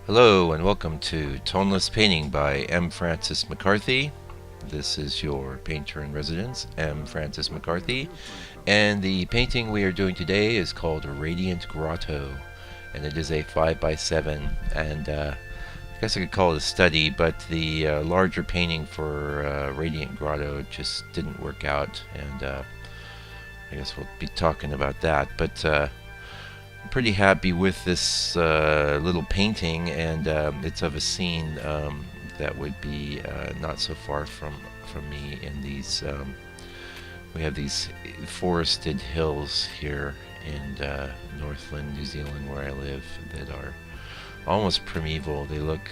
Hello and welcome to Tonalist Painting by M. Francis McCarthy. This is your painter in residence, M. Francis McCarthy, and the painting we are doing today is called Radiant Grotto, and it is a 5x7, and I guess I could call it a study, but the larger painting for Radiant Grotto just didn't work out, and I guess we'll be talking about that, but I'm pretty happy with this little painting, and it's of a scene that would be not so far from me. In these, we have these forested hills here in Northland, New Zealand, where I live, that are almost primeval. They look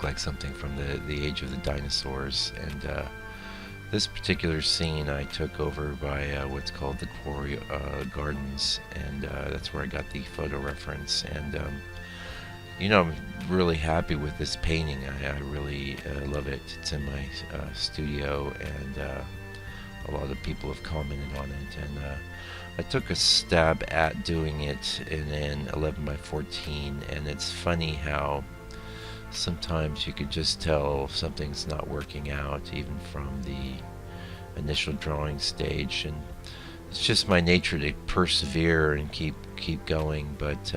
like something from the age of the dinosaurs, and this particular scene I took over by what's called the Quarry Gardens, and that's where I got the photo reference. And I'm really happy with this painting. I really love it. It's in my studio, and a lot of people have commented on it. And I took a stab at doing it in an 11x14, and it's funny how sometimes you could just tell something's not working out even from the initial drawing stage, and it's just my nature to persevere and keep going. But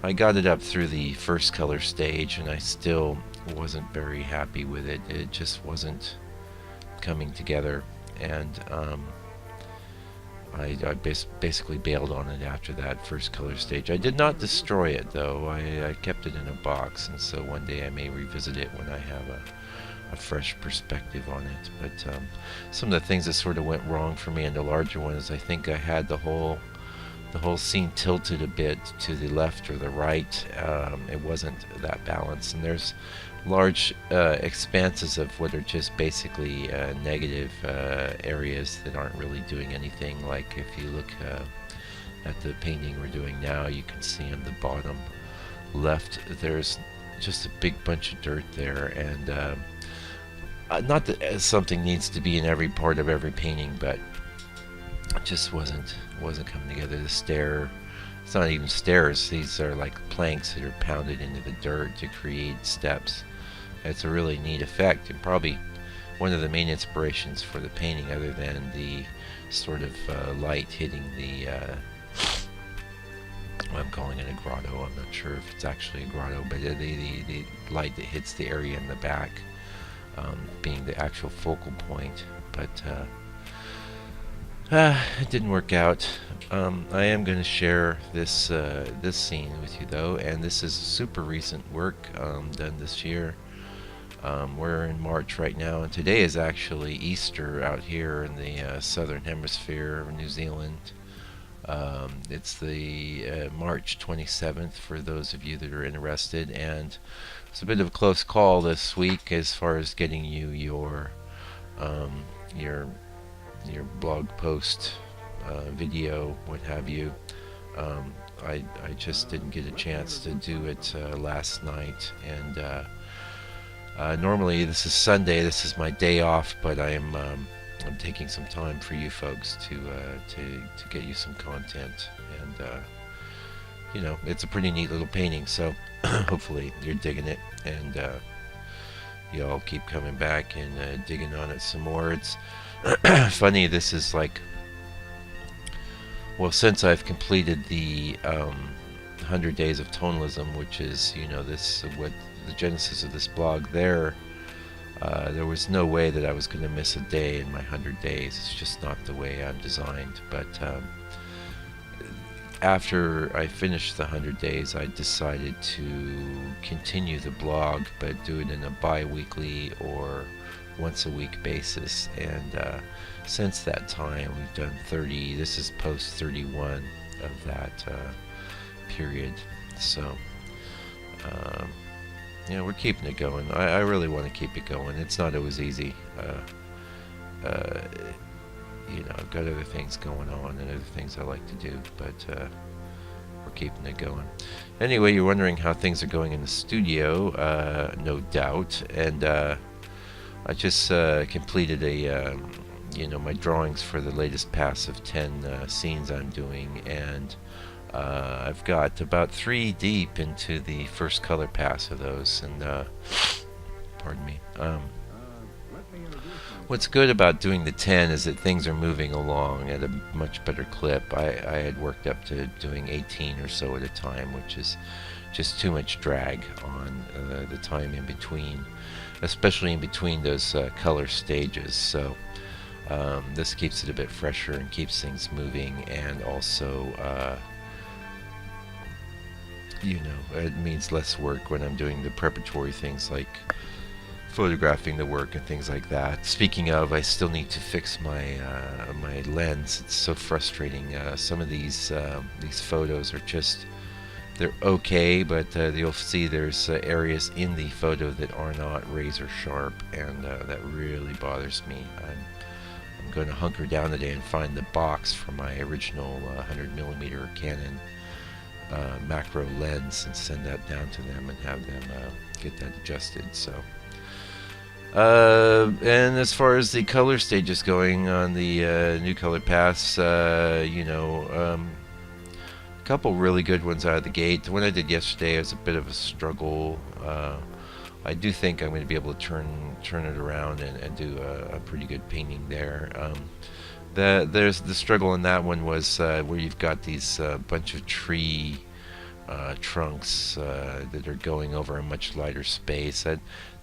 I got it up through the first color stage, and I still wasn't very happy with it. It just wasn't coming together, and I basically bailed on it after that first color stage. I did not destroy it, though. I kept it in a box, and so one day I may revisit it when I have a fresh perspective on it. But some of the things that sort of went wrong for me in the larger one is I think I had the whole scene tilted a bit to the left or the right. It wasn't that balanced, and there's large expanses of what are just basically negative areas that aren't really doing anything. Like if you look at the painting we're doing now, you can see on the bottom left there's just a big bunch of dirt there, and not that something needs to be in every part of every painting, but it just wasn't coming together. The stair, it's not even stairs, these are like planks that are pounded into the dirt to create steps. It's a really neat effect, and probably one of the main inspirations for the painting, other than the sort of light hitting the I'm calling it a grotto. I'm not sure if it's actually a grotto, but the light that hits the area in the back being the actual focal point. But it didn't work out. I am going to share this scene with you, though, and this is super recent work done this year. We're in March right now, and today is actually Easter out here in the southern hemisphere of New Zealand. It's the March 27th for those of you that are interested, and it's a bit of a close call this week as far as getting you your blog post, video, what have you. I just didn't get a chance to do it last night, and normally this is Sunday, this is my day off, but I'm taking some time for you folks to get you some content, and it's a pretty neat little painting, so hopefully you're digging it, and y'all keep coming back and digging on it some more. It's funny, this is like, well, since I've completed the 100 Days of Tonalism, which is, this what the genesis of this blog, there was no way that I was going to miss a day in my 100 days. It's just not the way I'm designed. But after I finished the 100 days, I decided to continue the blog, but do it in a bi-weekly or once-a-week basis. And since that time, we've done 30. This is post 31 of that period. So we're keeping it going. I really want to keep it going. It's not always easy. I've got other things going on and other things I like to do, but we're keeping it going. Anyway, you're wondering how things are going in the studio, no doubt. And I just completed my drawings for the latest pass of 10 scenes I'm doing, and I've got about 3 deep into the first color pass of those, and pardon me. What's good about doing the 10 is that things are moving along at a much better clip. I had worked up to doing 18 or so at a time, which is just too much drag on the time in between, especially in between those color stages. So this keeps it a bit fresher and keeps things moving, and also it means less work when I'm doing the preparatory things like photographing the work and things like that. Speaking of, I still need to fix my my lens. It's so frustrating. Some of these photos are just, they're okay, but you'll see there's areas in the photo that are not razor sharp, and that really bothers me. I'm going to hunker down today and find the box for my original 100mm Canon macro lens and send that down to them and have them get that adjusted. So and as far as the color stages going on the new color pass, a couple really good ones out of the gate. The one I did yesterday was a bit of a struggle. I do think I'm going to be able to turn it around and do a pretty good painting there. There's the struggle in that one was where you've got these bunch of tree trunks that are going over a much lighter space.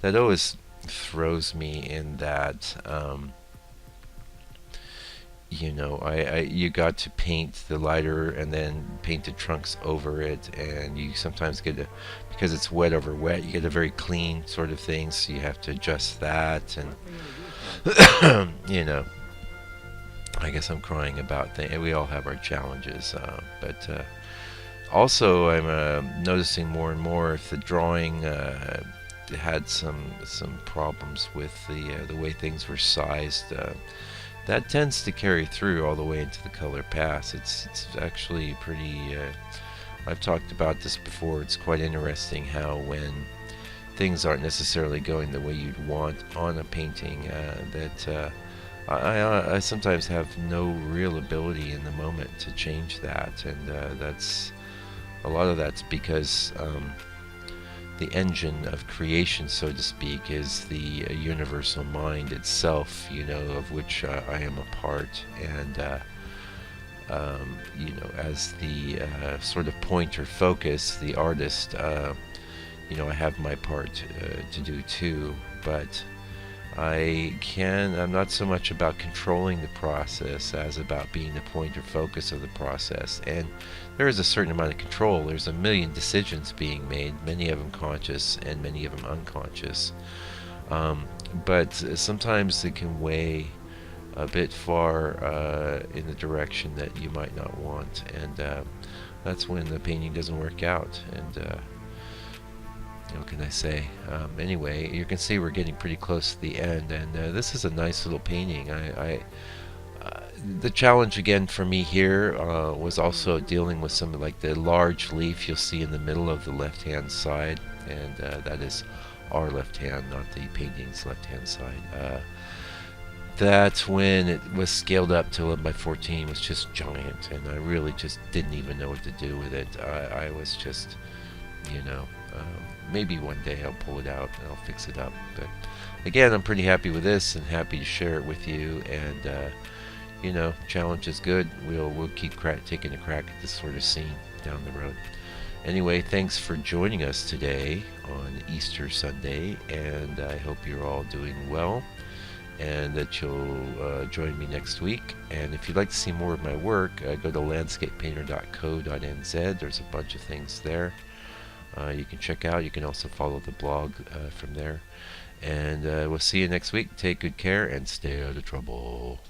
That always throws me in that you got to paint the lighter and then paint the trunks over it, and you sometimes get because it's wet over wet, you get a very clean sort of thing, so you have to adjust that, and I guess I'm crying about things. We all have our challenges, but also I'm noticing more and more if the drawing had some problems with the way things were sized. That tends to carry through all the way into the color pass. It's actually pretty. I've talked about this before. It's quite interesting how when things aren't necessarily going the way you'd want on a painting, that I sometimes have no real ability in the moment to change that, and that's a lot of that's because the engine of creation, so to speak, is the universal mind itself, of which I am a part, and as the sort of point or focus, the artist, I have my part to do too, but I'm not so much about controlling the process as about being the point or focus of the process. And there is a certain amount of control. There's a million decisions being made, many of them conscious and many of them unconscious. But sometimes it can weigh a bit far in the direction that you might not want. And that's when the painting doesn't work out. And what can I say? Anyway, you can see we're getting pretty close to the end, and this is a nice little painting. The challenge again for me here was also dealing with some like the large leaf you'll see in the middle of the left-hand side, and that is our left hand, not the painting's left-hand side. That when it was scaled up to 11 by 14 was just giant, and I really just didn't even know what to do with it. I was just, maybe one day I'll pull it out and I'll fix it up. But again, I'm pretty happy with this and happy to share it with you. And challenge is good. We'll keep taking a crack at this sort of scene down the road. Anyway, thanks for joining us today on Easter Sunday, and I hope you're all doing well, and that you'll join me next week. And if you'd like to see more of my work, go to landscapepainter.co.nz. There's a bunch of things there you can check out. You can also follow the blog from there. And we'll see you next week. Take good care and stay out of trouble.